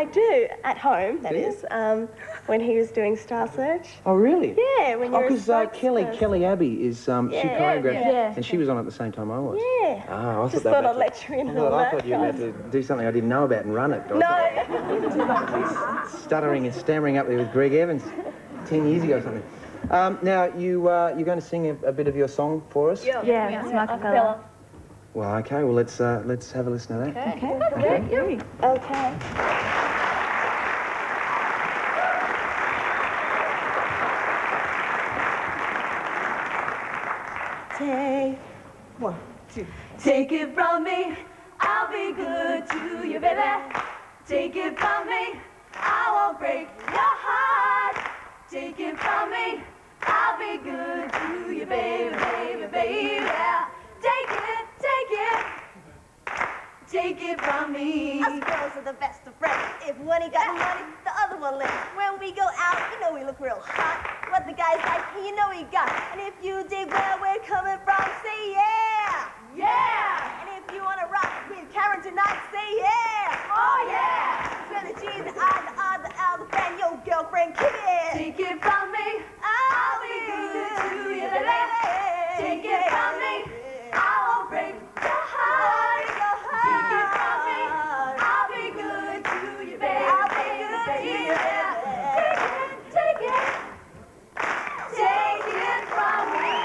I do, at home, that is, when he was doing Star Search. Oh, really? Yeah, when you're because Kelly Abbey is, she choreographed, and she was on at the same time I was. Yeah. Oh, I just thought I'd let you in on that. I thought you were about to do something I didn't know about and run it. No. Stuttering and stammering up there with Greg Evans 10 years ago or something. Now, you're going to sing a bit of your song for us? Yeah, it's my cappella. Well, okay, well, let's have a listen to that. Okay. Okay. Take 1, 2. Take it from me, I'll be good to you, baby. Take it from me, I won't break your heart. Take it from me, I'll be good to you, baby, baby, baby. Take it, take it. Take it from me. Us girls are the best of friends. If one got money, the other one lends. When we go out, you know we look real hot. What the guys like, you know we got. And if you dig where we're coming from, say yeah! Yeah! And if you wanna rock with Karen tonight, say yeah! Oh yeah! Spell the G, the I, the R, the L, the fan, your girlfriend, kick it! Take it from me, I'll be good to you, baby. Take it from me, I won't break your heart. Take it from me, I'll be good to you, baby. I'll be good to you. Take it. Take it from me.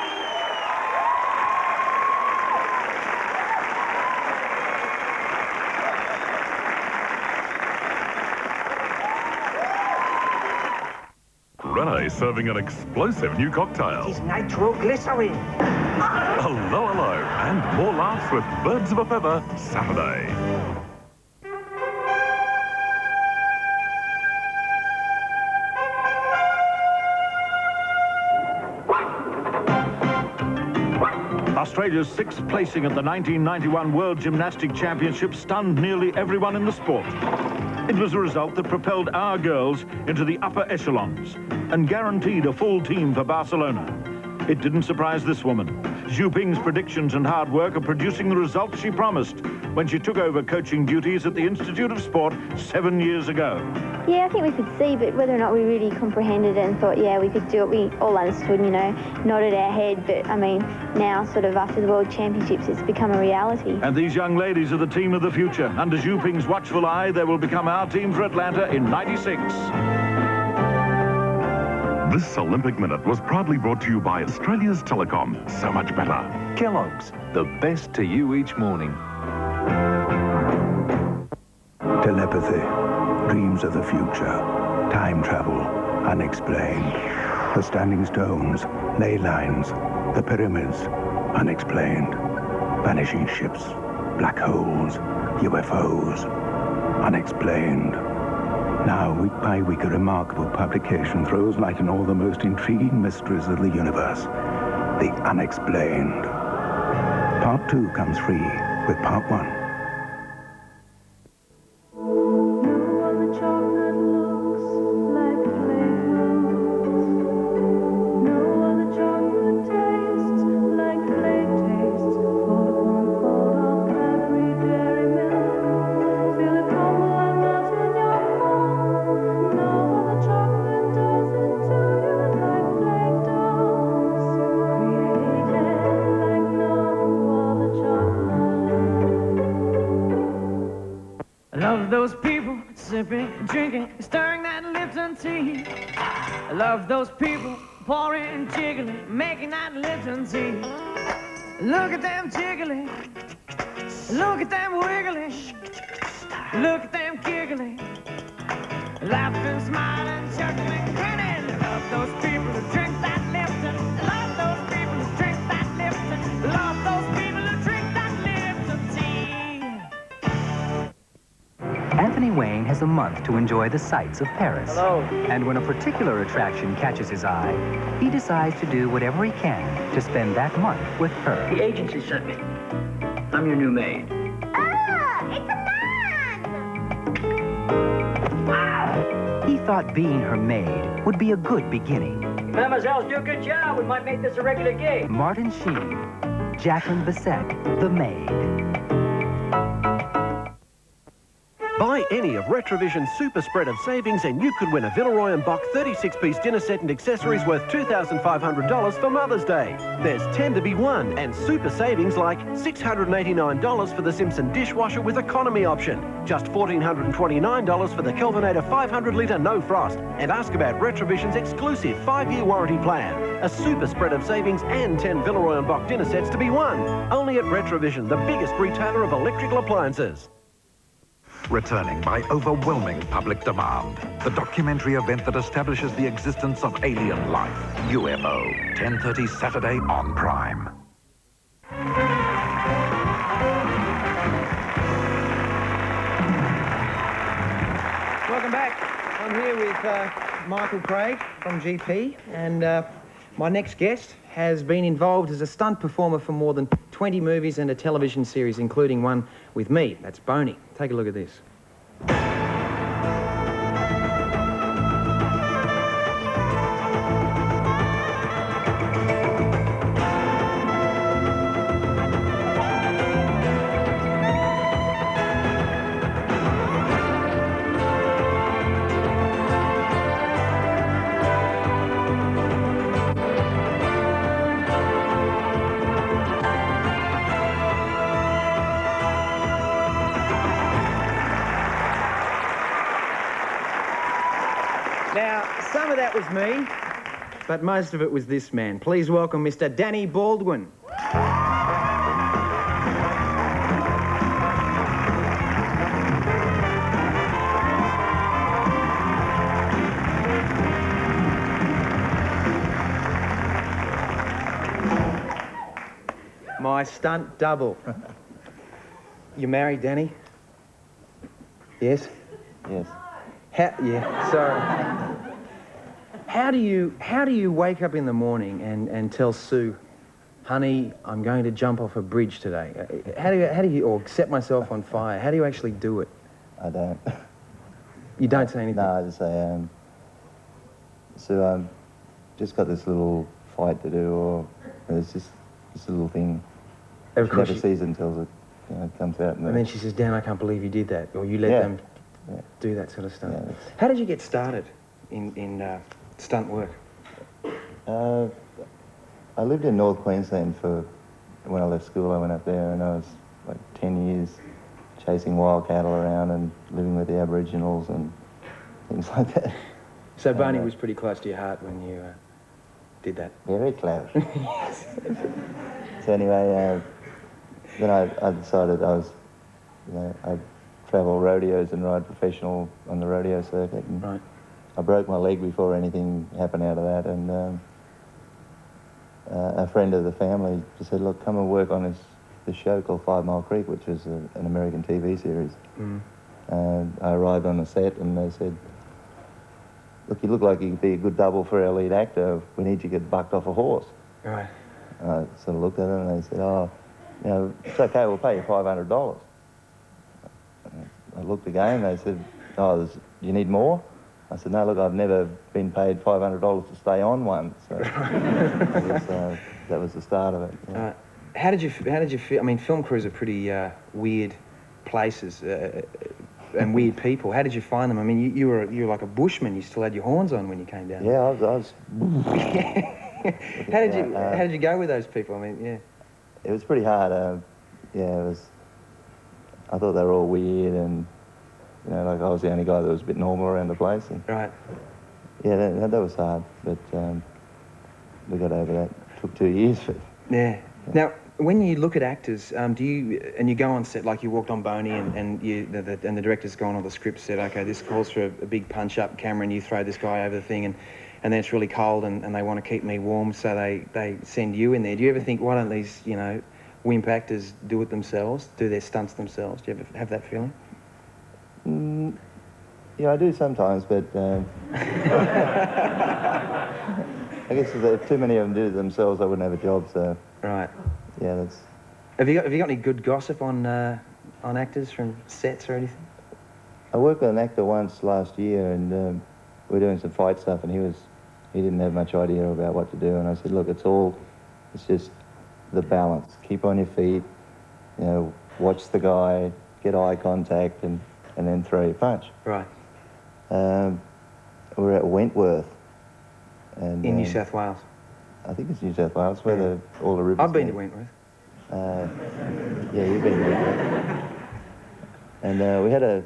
Rene serving an explosive new cocktail. It's nitroglycerin. Hello, hello, and more laughs with Birds of a Feather Saturday. Australia's sixth placing at the 1991 World Gymnastic Championships stunned nearly everyone in the sport. It was a result that propelled our girls into the upper echelons and guaranteed a full team for Barcelona. It didn't surprise this woman. Zhu Ping's predictions and hard work are producing the results she promised when she took over coaching duties at the Institute of Sport 7 years ago. Yeah, I think we could see, but whether or not we really comprehended it and thought, yeah, we could do it, we all understood, you know, nodded our head. But, I mean, now, sort of after the World Championships, it's become a reality. And these young ladies are the team of the future. Under Zhu Ping's watchful eye, they will become our team for Atlanta in '96. This Olympic Minute was proudly brought to you by Australia's Telecom. So much better. Kellogg's, the best to you each morning. Telepathy, dreams of the future, time travel, unexplained. The standing stones, ley lines, the pyramids, unexplained. Vanishing ships, black holes, UFOs, unexplained. Now, week by week, a remarkable publication throws light on all the most intriguing mysteries of the universe. The unexplained. Part 2 comes free with Part 1. Love those people sipping, drinking, stirring that Lipton tea. I love those people pouring and jiggling, making that Lipton tea. Look at them jiggling, look at them wiggling, look at them giggling, laughing, smiling, chuckling, grinning. I love those people who drink that Lipton. I love those people who drink that Lipton. I love those people who drink that Lipton tea. Anthony Wayne has a month to enjoy the sights of Paris. Hello. And when a particular attraction catches his eye, he decides to do whatever he can to spend that month with her. The agency sent me. I'm your new maid. Oh, it's a man! He thought being her maid would be a good beginning. Mademoiselles do a good job. We might make this a regular gig. Martin Sheen, Jacqueline Bisset, the maid. Buy any of Retrovision's super spread of savings and you could win a Villeroy & Boch 36-piece dinner set and accessories worth $2,500 for Mother's Day. There's 10 to be won and super savings like $689 for the Simpson dishwasher with economy option, just $1,429 for the Kelvinator 500-litre no frost, and ask about Retrovision's exclusive 5-year warranty plan. A super spread of savings and 10 Villeroy & Boch dinner sets to be won. Only at Retrovision, the biggest retailer of electrical appliances. Returning by overwhelming public demand, the documentary event that establishes the existence of alien life, UFO, 10:30 Saturday on Prime. Welcome back. I'm here with Michael Craig from GP, and my next guest has been involved as a stunt performer for more than 20 movies and a television series, including one with me. That's Boney. Take a look at this. Now, some of that was me, but most of it was this man. Please welcome Mr. Danny Baldwin. My stunt double. You married, Danny? Yes? Yes. Yeah, sorry. How do you wake up in the morning and tell Sue, honey, I'm going to jump off a bridge today? How do you, or set myself on fire? How do you actually do it? I don't. You don't say anything? No, I just say, Sue, I've just got this little fight to do, or it's just a little thing. She never sees it until it, comes out. And then she says, Dan, I can't believe you did that. Or you let them do that sort of stuff. Yeah, how did you get started in stunt work? I lived in North Queensland when I left school. I went up there and I was like 10 years chasing wild cattle around and living with the Aboriginals and things like that. So Boney was pretty close to your heart when you did that? Very close. So anyway, then I decided I'd travel rodeos and ride professional on the rodeo circuit. And right. I broke my leg before anything happened out of that, and a friend of the family just said, look, come and work on this show called 5 Mile Creek, which is an American TV series. Mm. And I arrived on the set and they said, look, you look like you could be a good double for our lead actor. We need you to get bucked off a horse. Right. And I sort of looked at them and they said, oh, it's okay, we'll pay you $500. I looked again, they said, oh, you need more? I said, no, look, I've never been paid $500 to stay on one. So that was the start of it. Yeah. How did you feel? I mean, film crews are pretty weird places and weird people. How did you find them? I mean, you were like a bushman. You still had your horns on when you came down. Yeah, I was. How did you go with those people? I mean, yeah. It was pretty hard. It was. I thought they were all weird, and like I was the only guy that was a bit normal around the place. And, right. Yeah, that was hard, but we got over that. It took 2 years. But, yeah. Now, when you look at actors, do you go on set like you walked on Boney, and the director's gone, or the script said, okay, this calls for a big punch-up camera, and you throw this guy over the thing, and then it's really cold, and they want to keep me warm, so they send you in there. Do you ever think, why don't these wimp actors do it themselves, do their stunts themselves? Do you ever have that feeling? Yeah, I do sometimes, but I guess if too many of them did it themselves, I wouldn't have a job. So right. Yeah, that's. Have you got any good gossip on actors from sets or anything? I worked with an actor once last year, and we were doing some fight stuff, and he didn't have much idea about what to do, and I said, look, it's just the balance. Keep on your feet, watch the guy, get eye contact, and and then throw your punch. Right. We're at Wentworth. And, In New South Wales. I think it's New South Wales, where all the rivers I've been meet. to Wentworth. Yeah, you've been to Wentworth. And we had a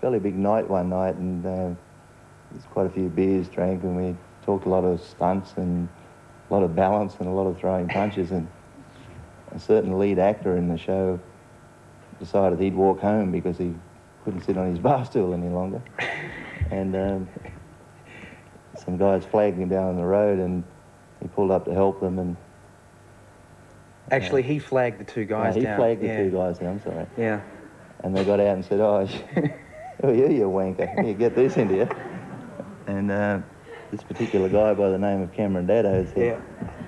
fairly big night one night, and there's quite a few beers drank, and we talked a lot of stunts and a lot of balance and a lot of throwing punches, and a certain lead actor in the show decided he'd walk home because he couldn't sit on his bar stool any longer. And some guys flagged him down on the road, and he pulled up to help them. And Actually, he flagged the two guys down. He flagged the two guys down, I'm sorry. Yeah. And they got out and said, "Oh, who are you wanker? You get this into you." And this particular guy by the name of Cameron Daddo said,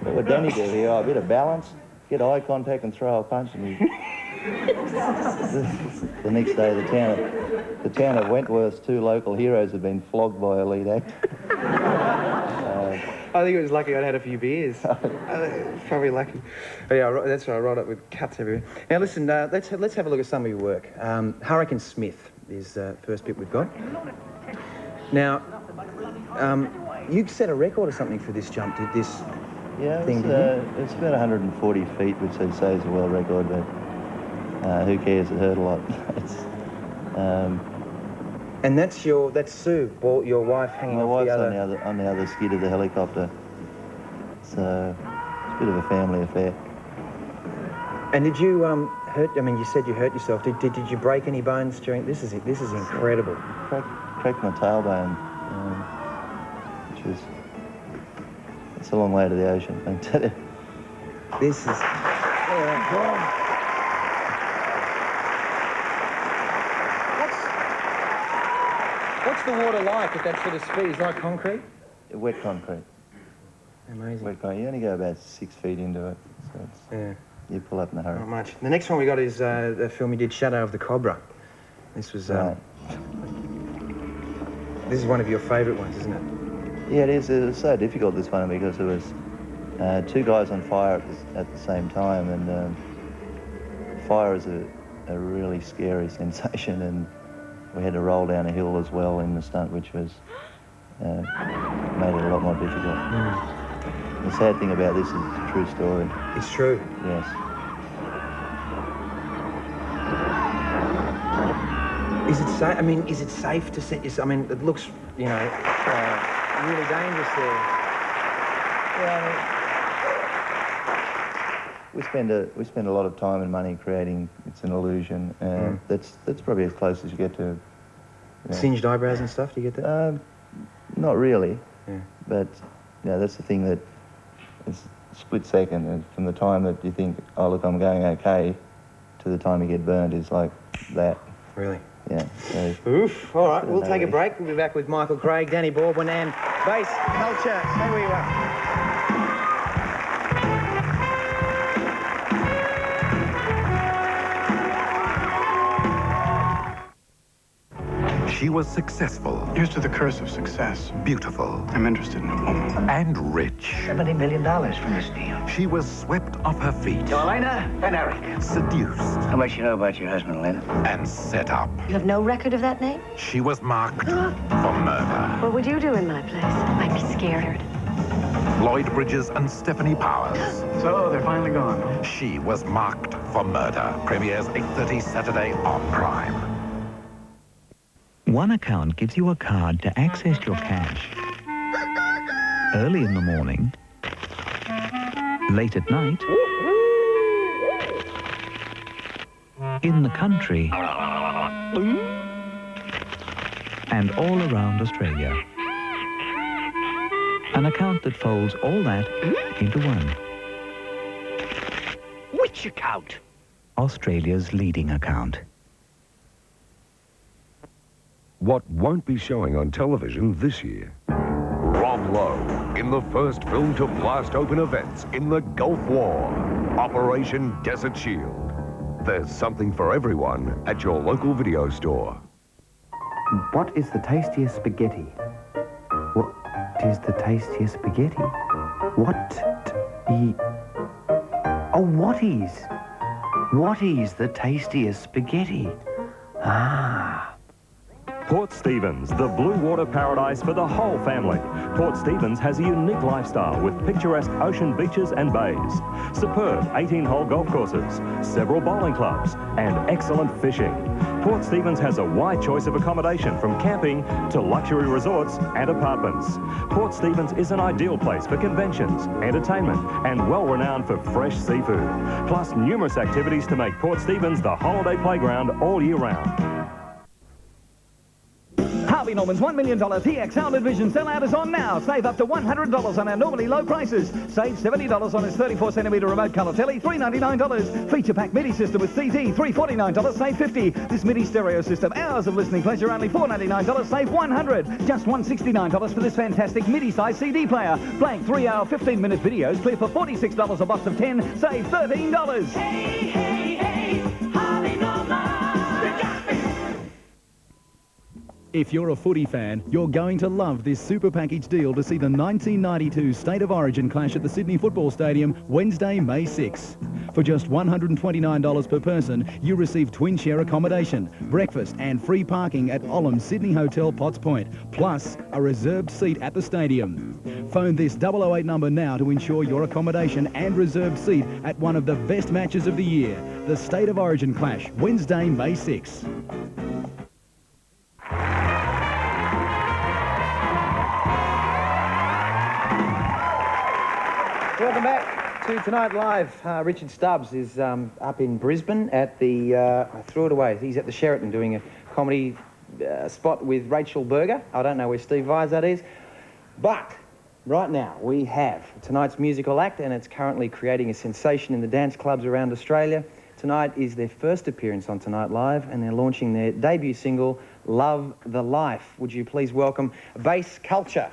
"What Danny do here? Oh, a bit of balance, get eye contact and throw a punch." And he... The next day, the town of Wentworth's two local heroes had been flogged by a lead actor. I think it was lucky I'd had a few beers. Probably lucky. But yeah, that's right. I wrote up with cuts everywhere. Now listen, let's have a look at some of your work. Hurricane Smith is the first bit we've got. Now, you set a record or something for this jump, did this thing, didn't you? It's about 140 feet, which they say is a world record, but who cares? It hurt a lot. And that's Sue, your wife, hanging off the other... My wife's on the other skid of the helicopter. So it's a bit of a family affair. And did you hurt? I mean, you said you hurt yourself. Did you break any bones during this? Is incredible. Cracked my tailbone, which is... It's a long way to the ocean, I can tell you. This is... Oh, God. What's the water like at that sort of speed? Is it like concrete? Wet concrete. Amazing. Wet concrete. You only go about 6 feet into it, so it's, you pull up in a hurry. Not much. The next one we got is the film you did, Shadow of the Cobra. This was... This is one of your favourite ones, isn't it? Yeah, it is. It was so difficult, this one, because there was two guys on fire at the same time, and fire is a really scary sensation, and we had to roll down a hill as well in the stunt, which was made it a lot more difficult. The sad thing about this is it's a true story. It's true? Yes. Is it safe? I mean, is it safe to set yourself? I mean, it looks, you know, really dangerous there. Yeah, we spend a lot of time and money creating. It's an illusion. That's probably as close as you get to. Singed eyebrows and stuff. Do you get that? Not really. Yeah. But that's the thing that it's a split second, and from the time that you think, oh look, I'm going okay, to the time you get burned is like that. Really? Yeah. So oof. All right, we'll take a break. We'll be back with Michael Craig, Danny Baldwin, and Bass Culture. Stay where you are. She was successful. Used to the curse of success. Beautiful. I'm interested in a woman. And rich. $70 million from this deal. She was swept off her feet. To Elena and Eric. Seduced. How much you know about your husband, Elena? And set up. You have no record of that name? She was marked for murder. What would you do in my place? I'd be scared. Lloyd Bridges and Stephanie Powers. So, they're finally gone. She was marked for murder. Premieres 8:30 Saturday on Prime. One account gives you a card to access your cash. Early in the morning, late at night, in the country, and all around Australia. An account that folds all that into one. Which account? Australia's leading account. What won't be showing on television this year? Rob Lowe in the first film to blast open events in the Gulf War, Operation Desert Shield. There's something for everyone at your local video store. What is the tastiest spaghetti? What is the tastiest spaghetti? What is the tastiest spaghetti? Ah. Port Stephens, the blue water paradise for the whole family. Port Stephens has a unique lifestyle with picturesque ocean beaches and bays, superb 18-hole golf courses, several bowling clubs, and excellent fishing. Port Stephens has a wide choice of accommodation from camping to luxury resorts and apartments. Port Stephens is an ideal place for conventions, entertainment, and well-renowned for fresh seafood. Plus numerous activities to make Port Stephens the holiday playground all year round. Harvey Norman's $1 million PX Sound Vision sellout is on now. Save up to $100 on our normally low prices. Save $70 on his 34cm remote colour telly, $399. Feature pack MIDI system with CT, $349, save $50. This MIDI stereo system, hours of listening pleasure, only $499, save $100. Just $169 for this fantastic MIDI-sized CD player. Blank 3-hour, 15-minute videos, clear for $46, a box of 10, save $13. Hey, hey, hey, Harvey Norman. If you're a footy fan, you're going to love this super package deal to see the 1992 State of Origin clash at the Sydney Football Stadium Wednesday, May 6. For just $129 per person, you receive twin share accommodation, breakfast and free parking at Olam Sydney Hotel Potts Point, plus a reserved seat at the stadium. Phone this 008 number now to ensure your accommodation and reserved seat at one of the best matches of the year, the State of Origin clash, Wednesday, May 6. Welcome back to Tonight Live. Richard Stubbs is up in Brisbane at the, I threw it away, he's at the Sheraton doing a comedy spot with Rachel Berger. I don't know where Steve Vizard is. But right now we have tonight's musical act, and it's currently creating a sensation in the dance clubs around Australia. Tonight is their first appearance on Tonight Live, and they're launching their debut single, Love the Life. Would you please welcome Bass Culture.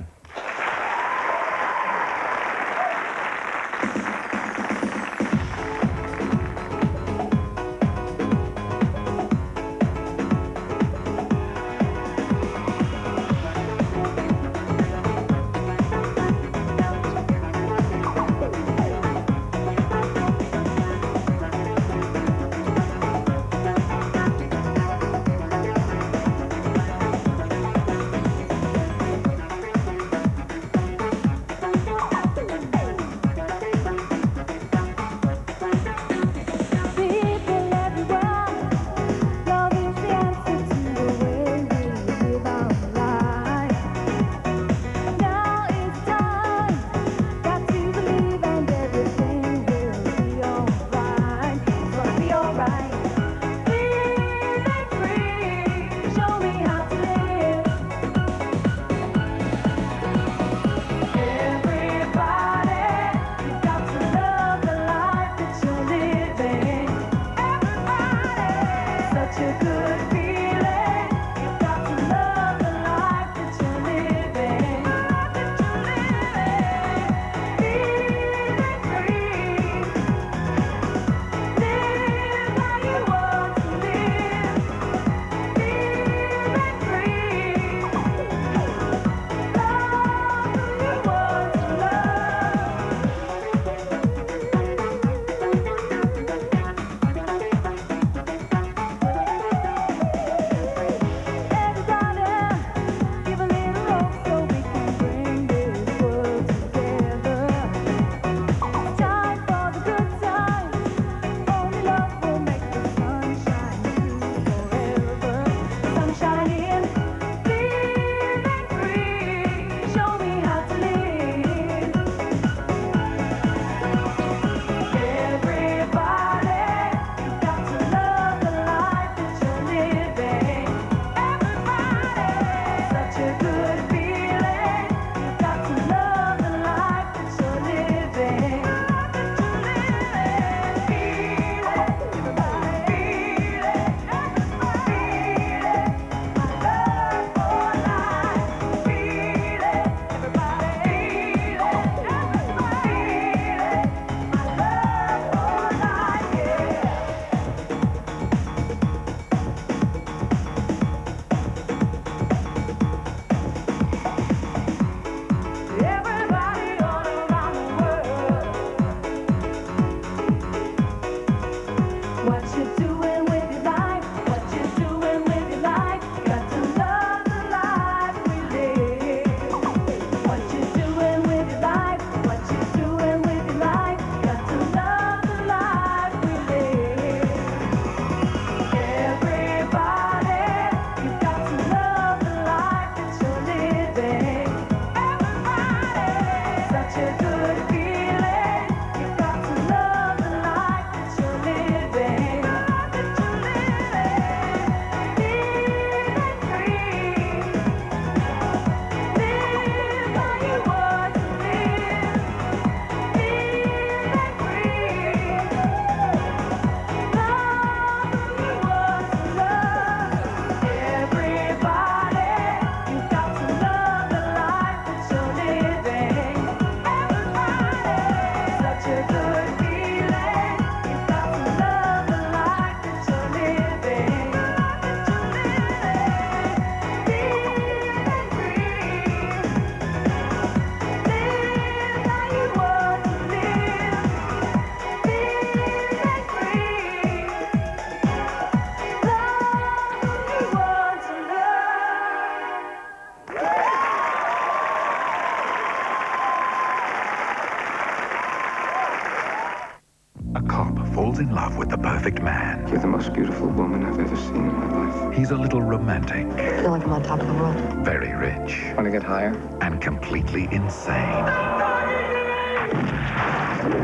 A cop falls in love with the perfect man. You're the most beautiful woman I've ever seen in my life. He's a little romantic, Feeling from on top of the world. very rich, Want to get higher? and completely insane.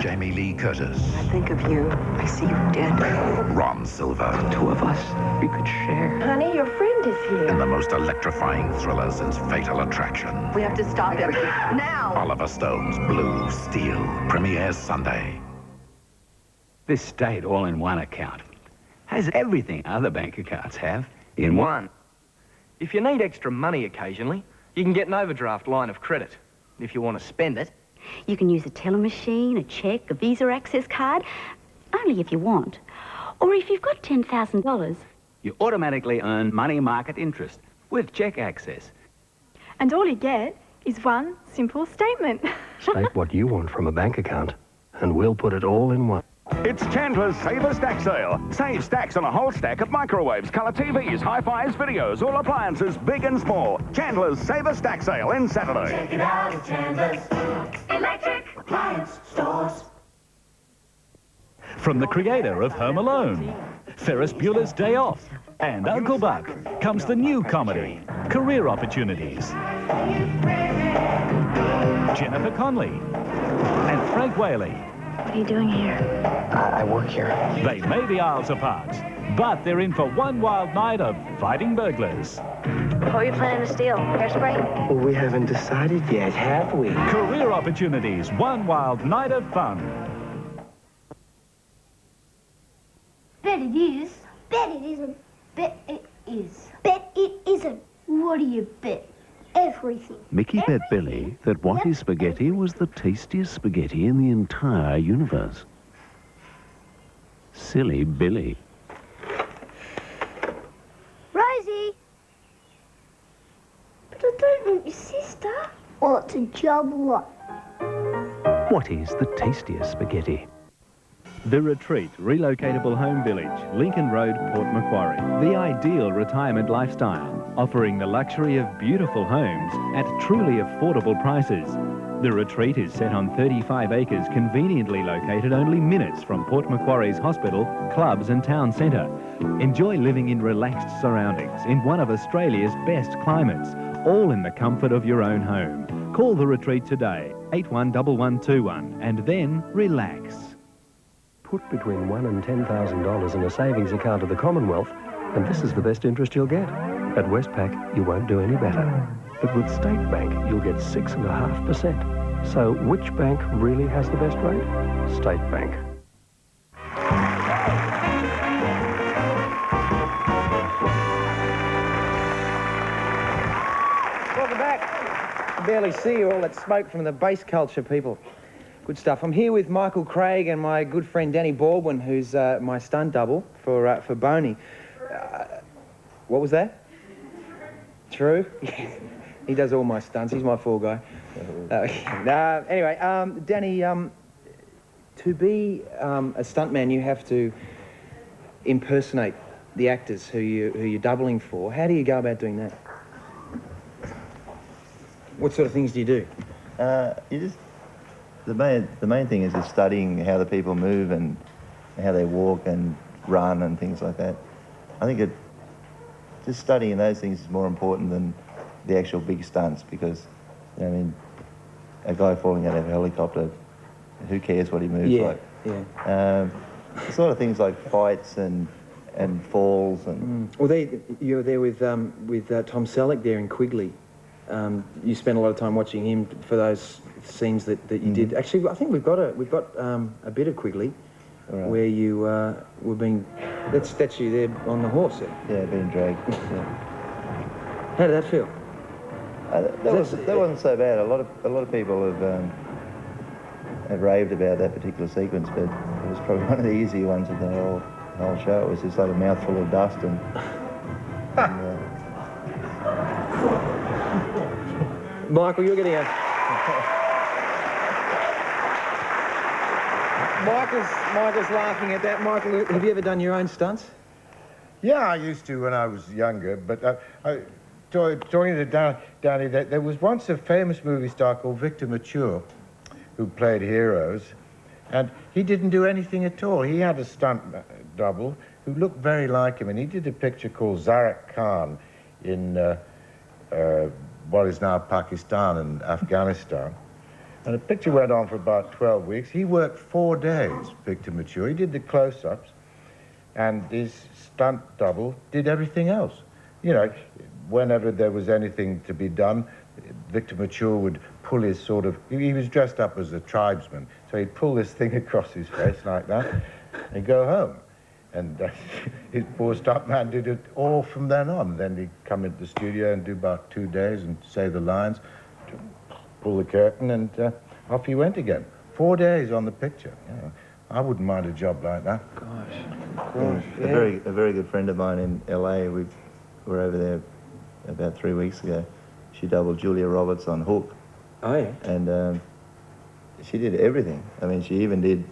Jamie Lee Curtis, I think of you. I see you dead. Ron Silver, Two of us, we could share. Honey, your friend is in here. the most electrifying thriller since Fatal Attraction. We have to stop him. Now! Oliver Stone's Blue Steel premieres Sunday. This state all-in-one account has everything other bank accounts have in one. If you need extra money occasionally, you can get an overdraft line of credit. If you want to spend it, You can use a teller machine, a cheque, a Visa access card, only if you want. Or if you've got $10,000. You automatically earn money market interest with check access. And all you get is one simple statement. State what you want from a bank account, and we'll put it all in one. It's Chandler's Saver Stack Sale. Save stacks on a whole stack of microwaves, colour TVs, hi-fis, videos, all appliances, big and small. Chandler's Saver Stack Sale in Saturday. Check it out at Chandler's Electric Appliance Stores. From the creator of Home Alone, Ferris Bueller's Day Off, and Uncle Buck comes the new comedy, Career Opportunities. Jennifer Connelly and Frank Whaley. What are you doing here? I work here. They may be aisles apart, but they're in for one wild night of fighting burglars. What are you planning to steal? Hairspray? Well, we haven't decided yet, have we? Career Opportunities, one wild night of fun. Bet it is. Bet it isn't. Bet it is. Bet it isn't. What do you bet? Everything. Mickey bet Billy that what is spaghetti was the tastiest spaghetti in the entire universe. Silly Billy. Rosie! But I don't want your sister. What's a job lot? What is the tastiest spaghetti? The Retreat Relocatable Home Village, Lincoln Road, Port Macquarie. The ideal retirement lifestyle, offering the luxury of beautiful homes at truly affordable prices. The Retreat is set on 35 acres conveniently located only minutes from Port Macquarie's hospital, clubs and town centre. Enjoy living in relaxed surroundings in one of Australia's best climates, all in the comfort of your own home. Call The Retreat today, 811121, and then relax. Put between $1,000 and $10,000 in a savings account of the Commonwealth, and this is the best interest you'll get. At Westpac, you won't do any better. But with State Bank, you'll get 6.5%. So which bank really has the best rate? State Bank. Welcome back. I barely see you, all that smoke from the base culture people. Good stuff. I'm here with Michael Craig and my good friend Danny Baldwin, who's my stunt double for Boney. What was that? True? He does all my stunts. He's my fall guy. Anyway, Danny, to be a stuntman, you have to impersonate the actors who you're doubling for. How do you go about doing that? What sort of things do you do? The main thing is just studying how the people move and how they walk and run and things like that. I think just studying those things is more important than the actual big stunts because, I mean, a guy falling out of a helicopter, who cares what he moves like? Yeah. Sort of things like fights and falls and. Well, you're there with Tom Selleck there in Quigley. You spent a lot of time watching him for those scenes that you did. Actually, I think we've got a bit of Quigley where you were being. That's you there on the horse. Yeah, being dragged. Yeah. How did that feel? That wasn't so bad. A lot of people have raved about that particular sequence, but it was probably one of the easier ones of the whole show. It was just like a mouthful of dust and Michael, you're getting a... Michael's laughing at that. Michael, have you ever done your own stunts? Yeah, I used to when I was younger, but talking to Danny, there was once a famous movie star called Victor Mature who played heroes, And he didn't do anything at all. He had a stunt double who looked very like him, and he did a picture called Zarak Khan in what is now Pakistan and Afghanistan. And the picture went on for about 12 weeks. He worked 4 days, Victor Mature. He did the close-ups, and his stunt double did everything else. You know, whenever there was anything to be done, Victor Mature would pull his sort of... He was dressed up as a tribesman, so he'd pull this thing across his face like that and go home. And his poor stuntman did it all from then on. Then he'd come into the studio and do about 2 days and say the lines, pull the curtain, and off he went again. 4 days on the picture. You know, I wouldn't mind a job like that. Gosh. A very good friend of mine in LA, we were over there about 3 weeks ago. She doubled Julia Roberts on Hook. Oh, yeah? And she did everything. I mean, she even did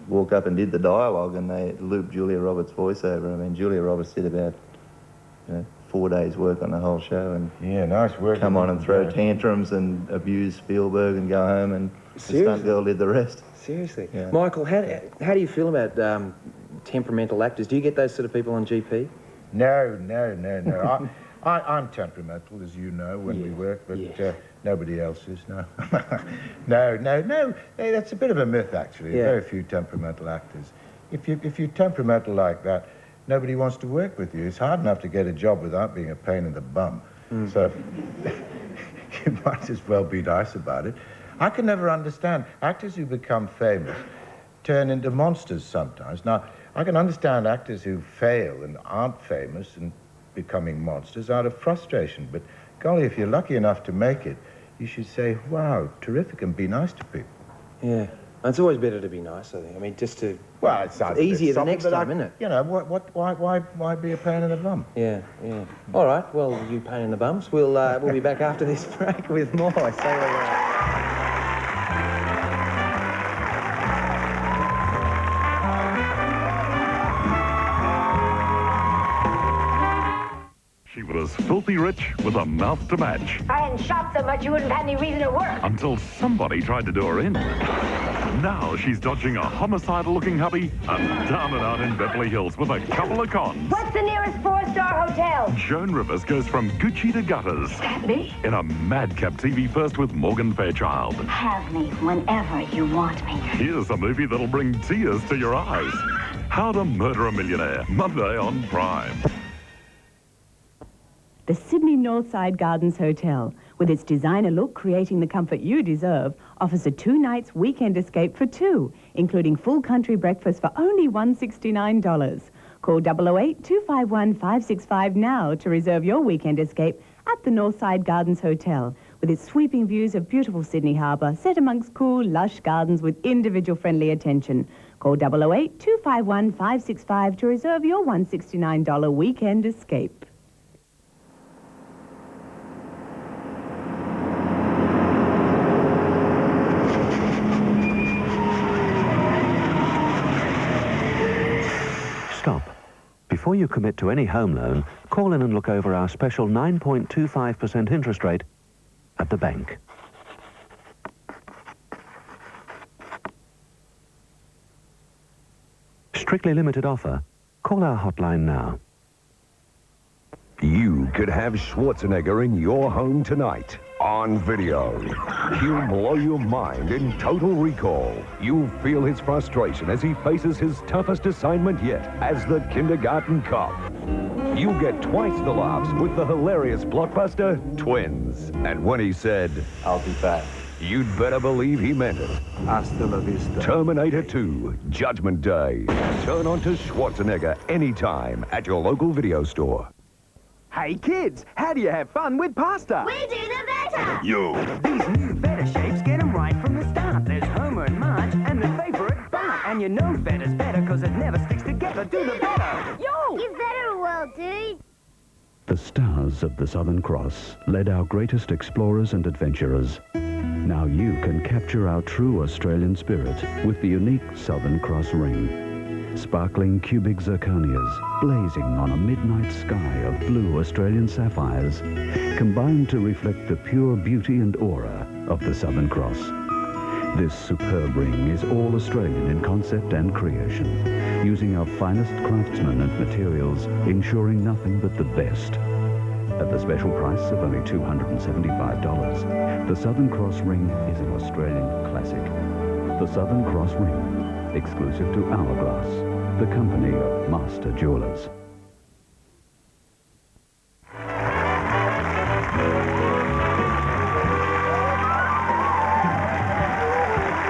walk up and did the dialogue, and they looped Julia Roberts' voiceover. I mean, Julia Roberts did about 4 days' work on the whole show, and yeah, nice work. Come on and throw tantrums and abuse Spielberg and go home, and the stunt girl did the rest. Seriously, yeah. Michael, how do you feel about temperamental actors? Do you get those sort of people on GP? No. I'm temperamental, as you know, when we work, but nobody else is, no. No. Hey, that's a bit of a myth, actually. Yeah. Very few temperamental actors. If you're temperamental like that, nobody wants to work with you. It's hard enough to get a job without being a pain in the bum. So you might as well be nice about it. I can never understand actors who become famous turn into monsters sometimes. Now, I can understand actors who fail and aren't famous and becoming monsters out of frustration, but golly, if you're lucky enough to make it, you should say, wow, terrific, and be nice to people. Yeah. It's always better to be nice, I think. I mean, just to... Well, it's easier the next time, isn't it? You know, why be a pain in the bum? Yeah. All right, well, you pain in the bums. We'll be back after this break with more. She was filthy rich with a mouth to match. I hadn't shopped so much you wouldn't have had any reason to work. Until somebody tried to do her in. Now she's dodging a homicidal-looking hubby and down and out in Beverly Hills with a couple of cons. What's the nearest 4-star hotel? Joan Rivers goes from Gucci to gutters. That me? In a madcap TV first with Morgan Fairchild. Have me whenever you want me. Here's a movie that'll bring tears to your eyes. How to Murder a Millionaire, Monday on Prime. The Sydney Northside Gardens Hotel, with its designer look creating the comfort you deserve, offers a 2-nights weekend escape for 2, including full country breakfast for only $169. Call 008-251-565 now to reserve your weekend escape at the Northside Gardens Hotel, with its sweeping views of beautiful Sydney Harbour, set amongst cool, lush gardens with individual-friendly attention. Call 008-251-565 to reserve your $169 weekend escape. Stop. Before you commit to any home loan, call in and look over our special 9.25% interest rate at the bank. Strictly limited offer. Call our hotline now. You could have Schwarzenegger in your home tonight on video. He'll blow your mind in Total Recall. You'll feel his frustration as he faces his toughest assignment yet as the kindergarten cop. You'll get twice the laughs with the hilarious blockbuster Twins. And when he said, "I'll be back," you'd better believe he meant it. Hasta la vista. Terminator 2, Judgment Day. Turn on to Schwarzenegger anytime at your local video store. Hey kids, how do you have fun with pasta? We do the better! You! These new better shapes get them right from the start. There's Homer and Marge and the favourite Bart. And you know better's better because it never sticks together. Do the better! Yo! Give better a whirl, dude! The stars of the Southern Cross led our greatest explorers and adventurers. Now you can capture our true Australian spirit with the unique Southern Cross ring. Sparkling cubic zirconias, blazing on a midnight sky of blue Australian sapphires, combine to reflect the pure beauty and aura of the Southern Cross. This superb ring is all Australian in concept and creation, using our finest craftsmen and materials, ensuring nothing but the best. At the special price of only $275, the Southern Cross ring is an Australian classic. The Southern Cross ring, exclusive to Hourglass, the company of master jewelers.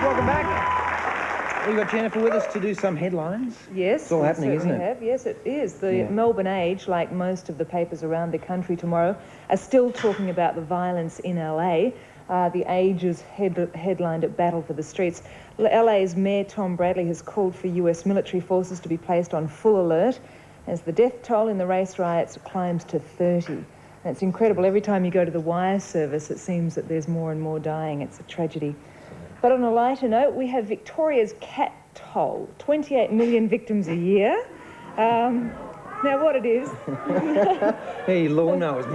Welcome back. We've got Jennifer with us to do some headlines. Yes. It's all happening, isn't it? Have. Yes, it is. The Melbourne Age, like most of the papers around the country tomorrow, are still talking about the violence in LA. The Age is headlined at Battle for the Streets. LA's Mayor Tom Bradley has called for US military forces to be placed on full alert as the death toll in the race riots climbs to 30. And it's incredible. Every time you go to the wire service, it seems that there's more and more dying. It's a tragedy. But on a lighter note, we have Victoria's cat toll, 28 million victims a year. Now what it is... Hey, lawnmowers.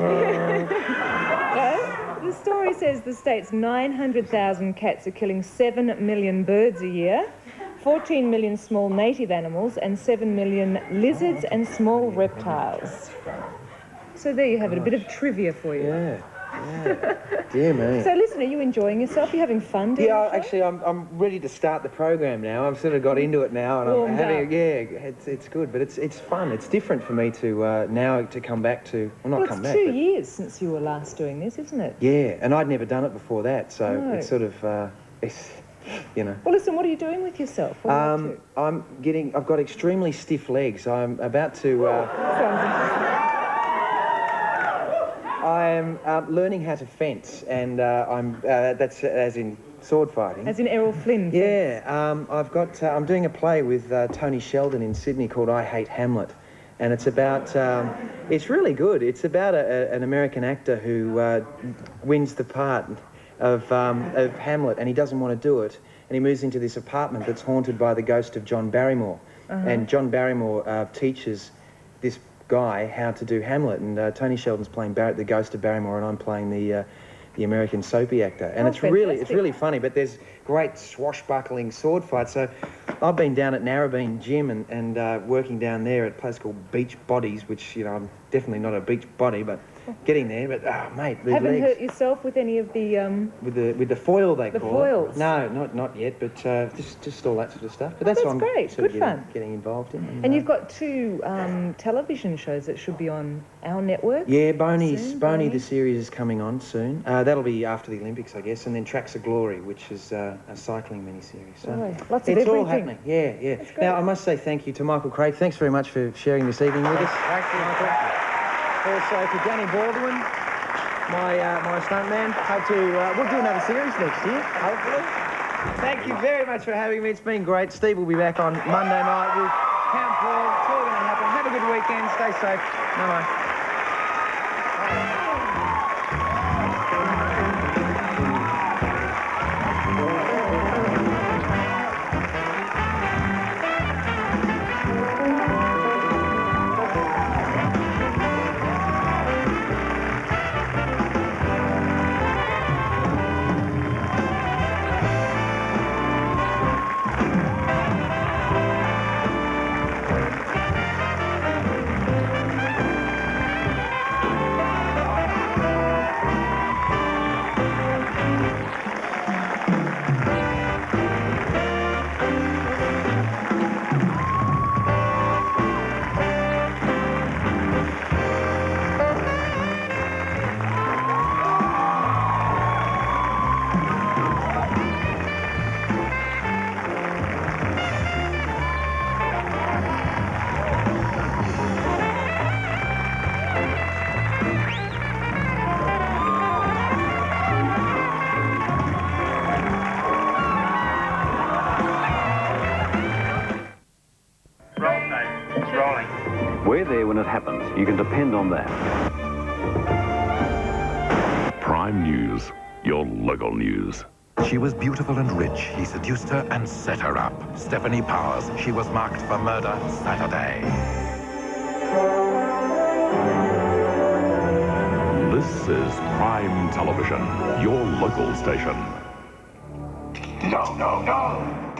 The story says the state's 900,000 cats are killing 7 million birds a year, 14 million small native animals, and 7 million lizards and small reptiles. So there you have it, a bit of trivia for you. Yeah. Dear me. So listen, are you enjoying yourself? Are you having fun doing Yeah, actually, I'm ready to start the program now. I've sort of got into it now, and I'm having it's good, but it's fun. It's different for me to now to come back to. Well, not come back. It's 2 years since you were last doing this, isn't it? Yeah, and I'd never done it before that, so it's sort of it's, you know. Well, listen, what are you doing with yourself? What are you up to? I've got extremely stiff legs. I'm about to. Sounds interesting. I'm learning how to fence, and that's as in sword fighting. As in Errol Flynn. Yeah, I'm doing a play with Tony Sheldon in Sydney called I Hate Hamlet, and it's about, it's really good. It's about an American actor who wins the part of Hamlet, and he doesn't want to do it, and he moves into this apartment that's haunted by the ghost of John Barrymore, and John Barrymore teaches this guy how to do Hamlet, and Tony Sheldon's playing the ghost of Barrymore, and I'm playing the American soapy actor, and it's really funny. But there's great swashbuckling sword fights. So I've been down at Narrabeen Gym and working down there at a place called Beach Bodies, which, you know, I'm definitely not a beach body, but getting there. But mate, the haven't legs. hurt yourself with any of the with the foil they call foils? it. No, not yet, but just all that sort of stuff. But that's what I'm great. sort of Good fun. getting involved in. And you've got 2 television shows that should be on our network. Yeah, Boney, the series is coming on soon. That'll be after the Olympics, I guess, and then Tracks of Glory, which is a cycling mini-series. So lots of it's all everything. happening. Yeah. Now, I must say thank you to Michael Craig. Thanks very much for sharing this evening with us. Michael. Also to Danny Baldwin, my stuntman. Hope to we'll do another series next year, hopefully. Thank you very much for having me. It's been great. Steve will be back on Monday night with Count Paul. It's all going to happen. Have a good weekend. Stay safe. Bye-bye. We're there when it happens. You can depend on that. Prime News, your local news. She was beautiful and rich. He seduced her and set her up. Stephanie Powers. She was marked for murder Saturday. This is Prime Television, your local station. No, no, no.